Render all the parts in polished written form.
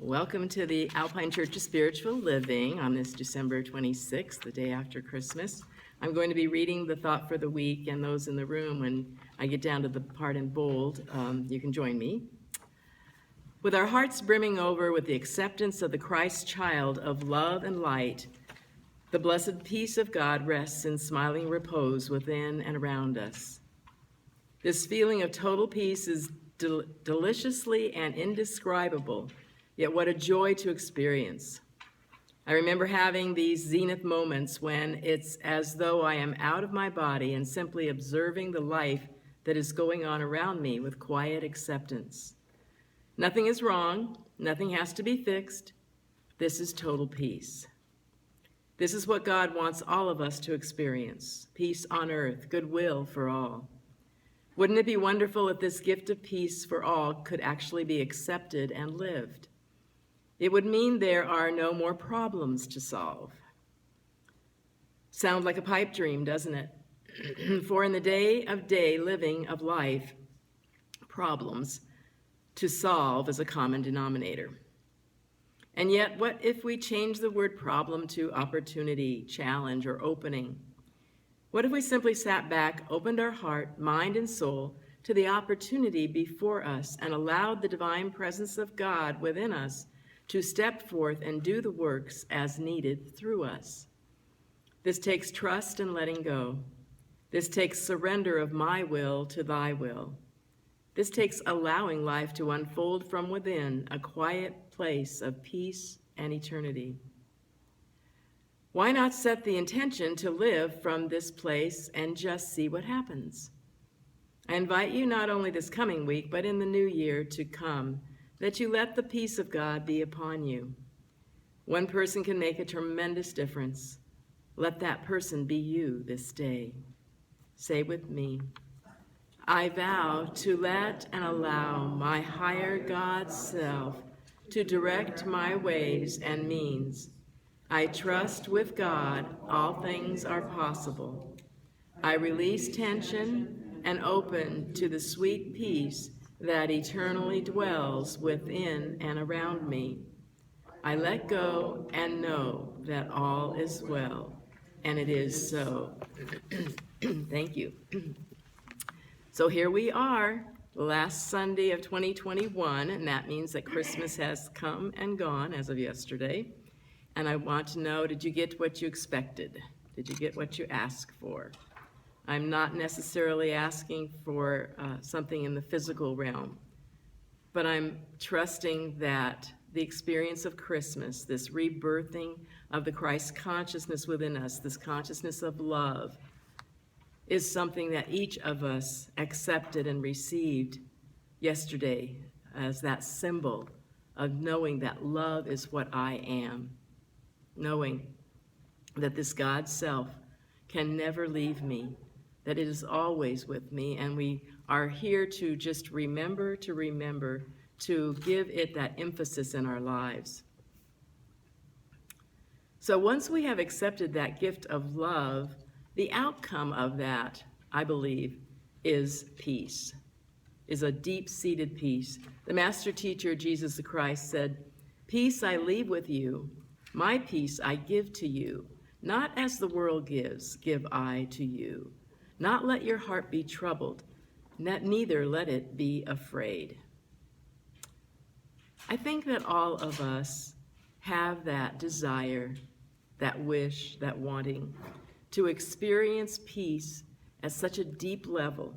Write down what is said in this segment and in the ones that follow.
Welcome to the Alpine Church of Spiritual Living on this December 26th, the day after Christmas. I'm going to be reading the thought for the week, and those in the room, when I get down to the part in bold, you can join me. With our hearts brimming over with the acceptance of the Christ child of love and light, the blessed peace of God rests in smiling repose within and around us. This feeling of total peace is deliciously and indescribable, yet what a joy to experience. I remember having these zenith moments when it's as though I am out of my body and simply observing the life that is going on around me with quiet acceptance. Nothing is wrong. Nothing has to be fixed. This is total peace. This is what God wants all of us to experience: peace on earth, goodwill for all. Wouldn't it be wonderful if this gift of peace for all could actually be accepted and lived? It would mean there are no more problems to solve. Sounds like a pipe dream, doesn't it? For in the day-of-day living of life, problems to solve is a common denominator. And yet, what if we change the word problem to opportunity, challenge, or opening? What if we simply sat back, opened our heart, mind, and soul to the opportunity before us and allowed the divine presence of God within us to step forth and do the works as needed through us? This takes trust and letting go. This takes surrender of my will to thy will. This takes allowing life to unfold from within a quiet place of peace and eternity. Why not set the intention to live from this place and just see what happens? I invite you not only this coming week, but in the new year to come, that you let the peace of God be upon you. One person can make a tremendous difference. Let that person be you this day. Say with me, I vow to let and allow my higher God self to direct my ways and means. I trust with God all things are possible. I release tension and open to the sweet peace that eternally dwells within and around me. I let go and know that all is well, and it is so. Thank you. So here we are, the last Sunday of 2021, and that means that Christmas has come and gone as of yesterday. And I want to know, did you get what you expected? Did you get what you asked for? I'm not necessarily asking for something in the physical realm, but I'm trusting that the experience of Christmas, this rebirthing of the Christ consciousness within us, this consciousness of love, is something that each of us accepted and received yesterday as that symbol of knowing that love is what I am, knowing that this God self can never leave me, that it is always with me, and we are here to just remember, to give it that emphasis in our lives. So once we have accepted that gift of love, the outcome of that, I believe, is peace, is a deep-seated peace. The master teacher, Jesus the Christ, said, "Peace I leave with you, my peace I give to you. Not as the world gives, give I to you. Not let your heart be troubled, neither let it be afraid." I think that all of us have that desire, that wish, that wanting to experience peace at such a deep level,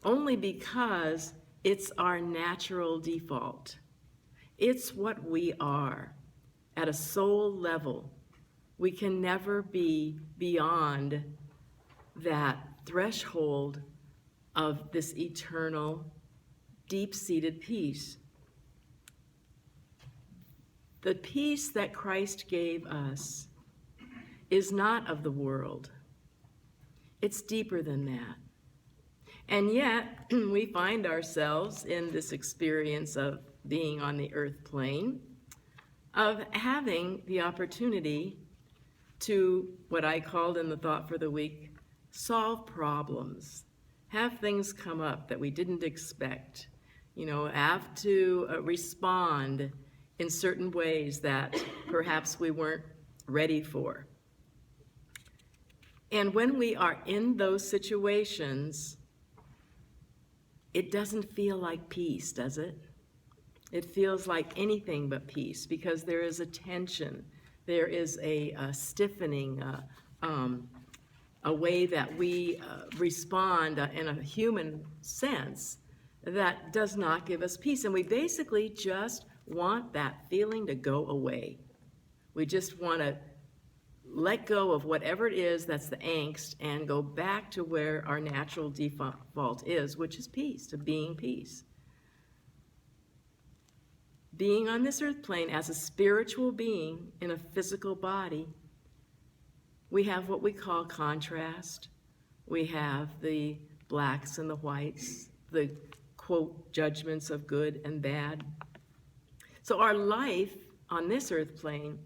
only because it's our natural default. It's what we are. At a soul level, we can never be beyond that threshold of this eternal, deep-seated peace. The peace that Christ gave us is not of the world. It's deeper than that. And yet, we find ourselves in this experience of being on the earth plane, of having the opportunity to, what I called in the thought for the week, solve problems, have things come up that we didn't expect, have to respond in certain ways that perhaps we weren't ready for. And when we are in those situations, it doesn't feel like peace, does it? It feels like anything but peace, because there is a tension, there is a stiffening, a way that we respond in a human sense that does not give us peace. And we basically just want that feeling to go away. We just want to let go of whatever it is that's the angst and go back to where our natural default is, which is peace, to being peace. Being on this earth plane as a spiritual being in a physical body, we have what we call contrast. We have the blacks and the whites, the quote judgments of good and bad. So our life on this earth plane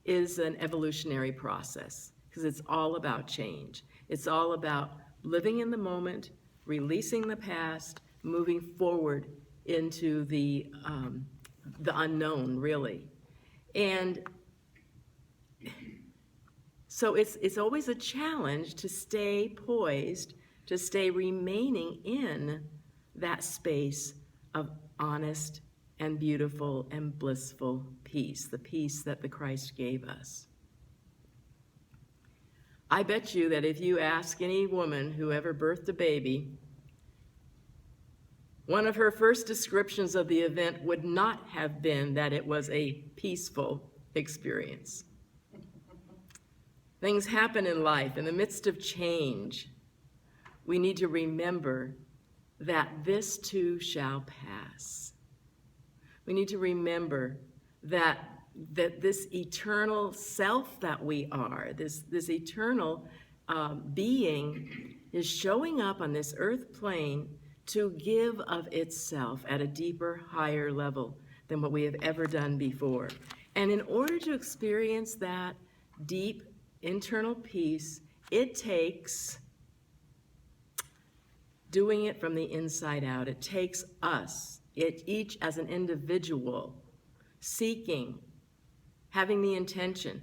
is an evolutionary process, because it's all about change. It's all about living in the moment, releasing the past, moving forward into the unknown, really. And so it's always a challenge to stay poised, to stay remaining in that space of honest and beautiful and blissful peace, the peace that the Christ gave us. I bet you that if you ask any woman who ever birthed a baby, one of her first descriptions of the event would not have been that it was a peaceful experience. Things happen in life. In the midst of change, we need to remember that this too shall pass. We need to remember that this eternal self that we are, this eternal being, is showing up on this earth plane to give of itself at a deeper, higher level than what we have ever done before. And in order to experience that deep internal peace, it takes doing it from the inside out. It takes us, each as an individual, seeking, having the intention,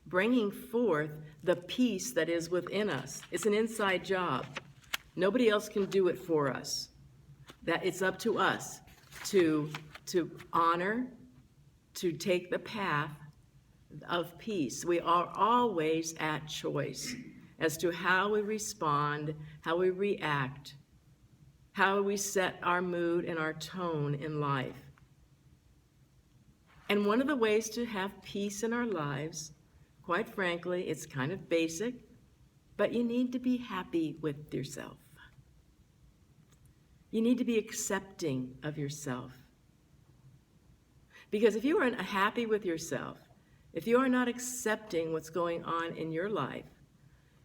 bringing forth the peace that is within us. It's an inside job. Nobody else can do it for us. That it's up to us to honor, to take the path of peace. We are always at choice as to how we respond, how we react, how we set our mood and our tone in life. And one of the ways to have peace in our lives, quite frankly, it's kind of basic, but you need to be happy with yourself. You need to be accepting of yourself. Because if you aren't happy with yourself, if you are not accepting what's going on in your life,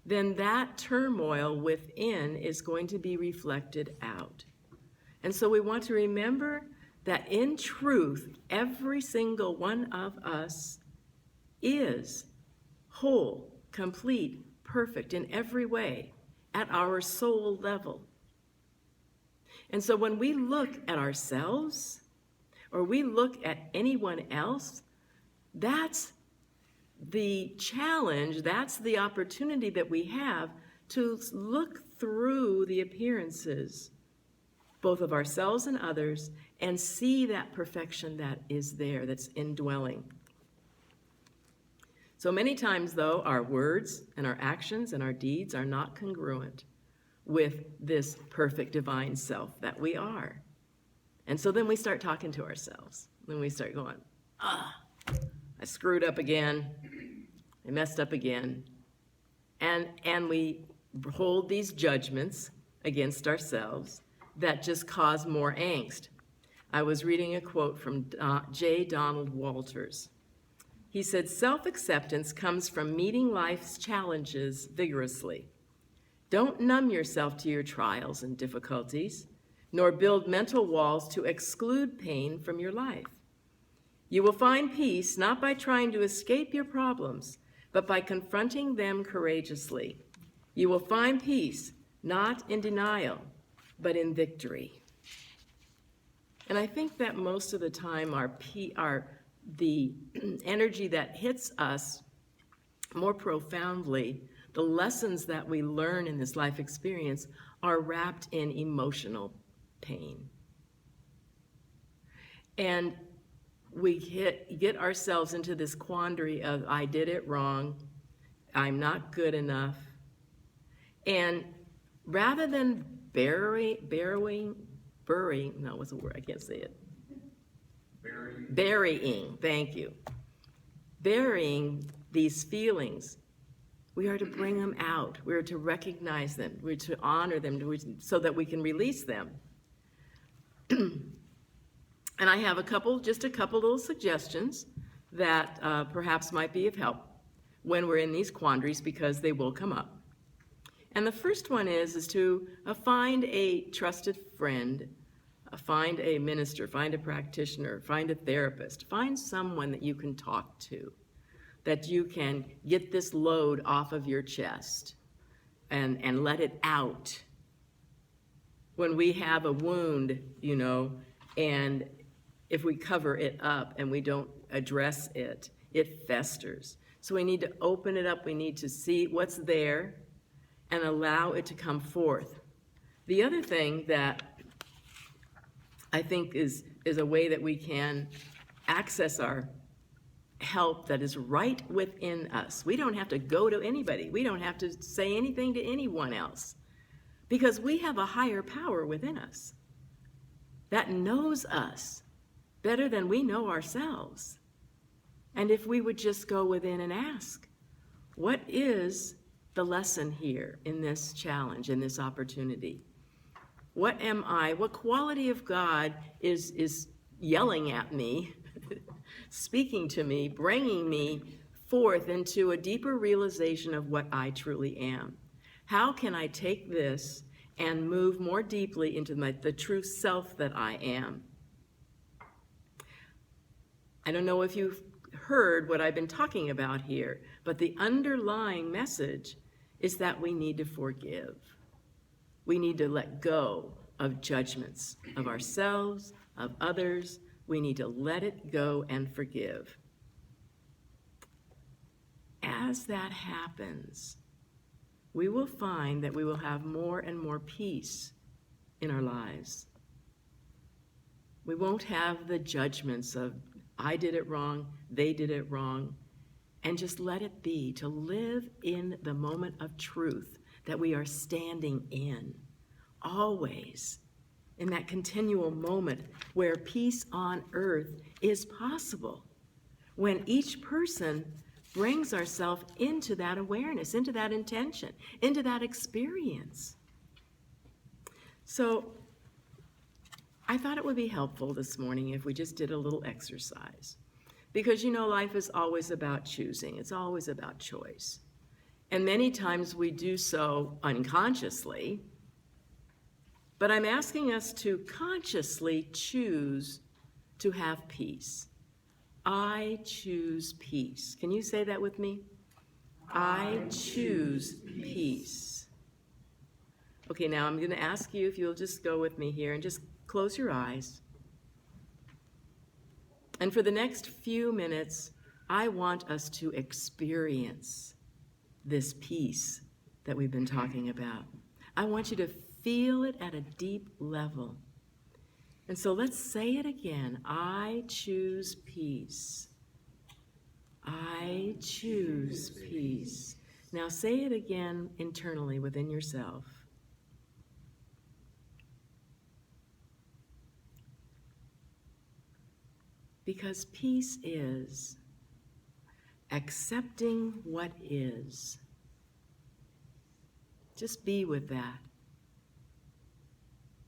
then that turmoil within is going to be reflected out. And so we want to remember that in truth, every single one of us is whole, complete, perfect in every way at our soul level. And so when we look at ourselves or we look at anyone else, that's the challenge, that's the opportunity that we have to look through the appearances, both of ourselves and others, and see that perfection that is there, that's indwelling. So many times, though, our words and our actions and our deeds are not congruent with this perfect divine self that we are. And so then we start talking to ourselves. Then we start going, I screwed up again. I messed up again. And we hold these judgments against ourselves that just cause more angst. I was reading a quote from J. Donald Walters. He said, "Self-acceptance comes from meeting life's challenges vigorously. Don't numb yourself to your trials and difficulties, nor build mental walls to exclude pain from your life. You will find peace not by trying to escape your problems, but by confronting them courageously. You will find peace not in denial, but in victory." And I think that most of the time the energy that hits us more profoundly, the lessons that we learn in this life experience are wrapped in emotional pain. And we get ourselves into this quandary of, I did it wrong, I'm not good enough. And rather than burying, thank you. Burying these feelings, we are to bring them out. We are to recognize them. We're to honor them so that we can release them. And I have just a couple little suggestions that perhaps might be of help when we're in these quandaries, because they will come up. And the first one is to find a trusted friend, find a minister, find a practitioner, find a therapist, find someone that you can talk to, that you can get this load off of your chest and let it out. When we have a wound, and if we cover it up and we don't address it, it festers. So we need to open it up. We need to see what's there and allow it to come forth. The other thing that I think is a way that we can access our help that is right within us. We don't have to go to anybody. We don't have to say anything to anyone else, because we have a higher power within us that knows us better than we know ourselves. And if we would just go within and ask, what is the lesson here in this challenge, in this opportunity? What am I? What quality of God is yelling at me, speaking to me, bringing me forth into a deeper realization of what I truly am? How can I take this and move more deeply into the true self that I am? I don't know if you've heard what I've been talking about here, but the underlying message is that we need to forgive. We need to let go of judgments of ourselves, of others. We need to let it go and forgive. As that happens, we will find that we will have more and more peace in our lives. We won't have the judgments of, I did it wrong, they did it wrong, and just let it be, to live in the moment of truth that we are standing in, always in that continual moment where peace on earth is possible, when each person brings ourselves into that awareness, into that intention, into that experience. So I thought it would be helpful this morning if we just did a little exercise. Because life is always about choosing. It's always about choice. And many times we do so unconsciously. But I'm asking us to consciously choose to have peace. I choose peace. Can you say that with me? I choose peace. Okay, now I'm going to ask you if you'll just go with me here and just close your eyes. And for the next few minutes, I want us to experience this peace that we've been talking about. I want you to feel it at a deep level. And so let's say it again. I choose peace. I choose peace. Now say it again internally within yourself. Because peace is accepting what is. Just be with that.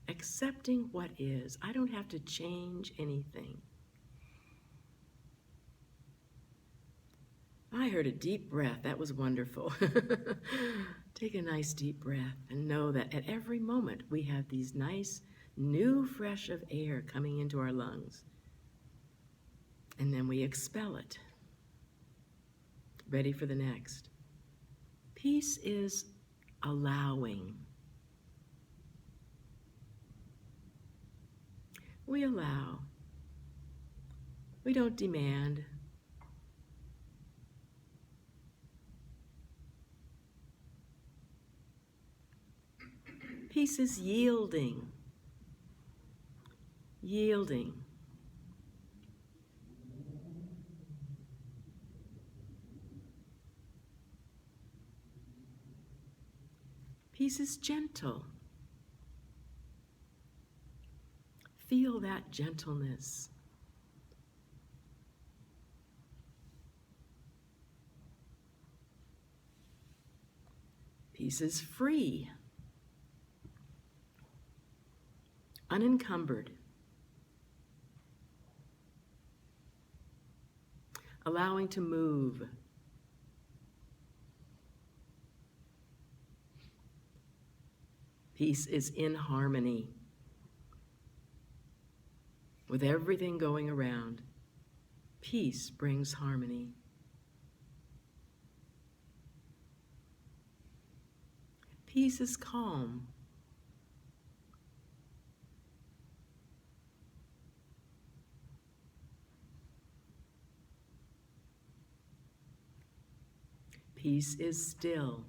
Accepting what is. I don't have to change anything. I heard a deep breath. That was wonderful. Take a nice deep breath and know that at every moment we have these nice, new fresh of air coming into our lungs. And then we expel it. Ready for the next. Peace is allowing. We allow. We don't demand. Peace is yielding. Yielding. Peace is gentle. Feel that gentleness. Peace is free, unencumbered, allowing to move. Peace is in harmony with everything going around. Peace brings harmony. Peace is calm. Peace is still.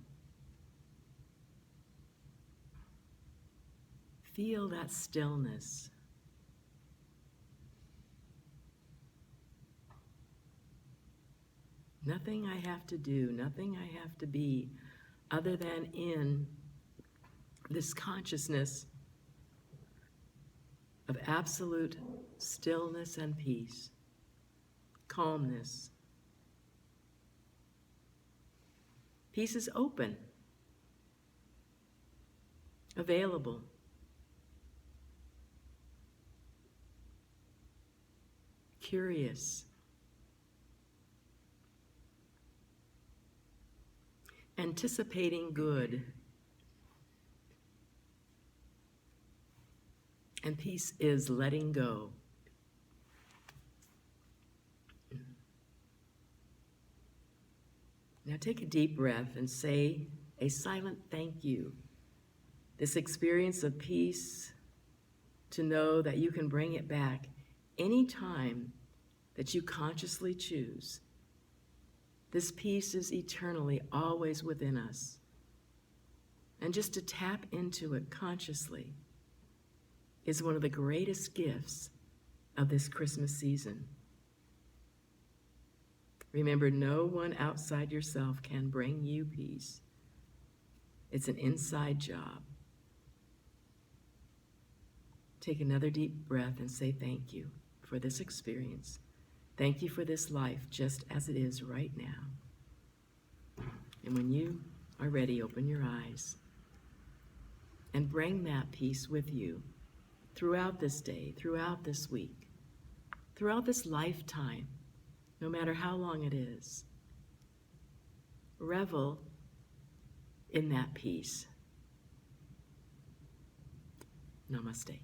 Feel that stillness. Nothing I have to do, nothing I have to be, other than in this consciousness of absolute stillness and peace, calmness. Peace is open, available. Curious. Anticipating good. And peace is letting go. Now take a deep breath and say a silent thank you. This experience of peace, to know that you can bring it back any time that you consciously choose. This peace is eternally always within us. And just to tap into it consciously is one of the greatest gifts of this Christmas season. Remember, no one outside yourself can bring you peace. It's an inside job. Take another deep breath and say thank you for this experience. Thank you for this life just as it is right now. And when you are ready, open your eyes and bring that peace with you throughout this day, throughout this week, throughout this lifetime, no matter how long it is. Revel in that peace. Namaste.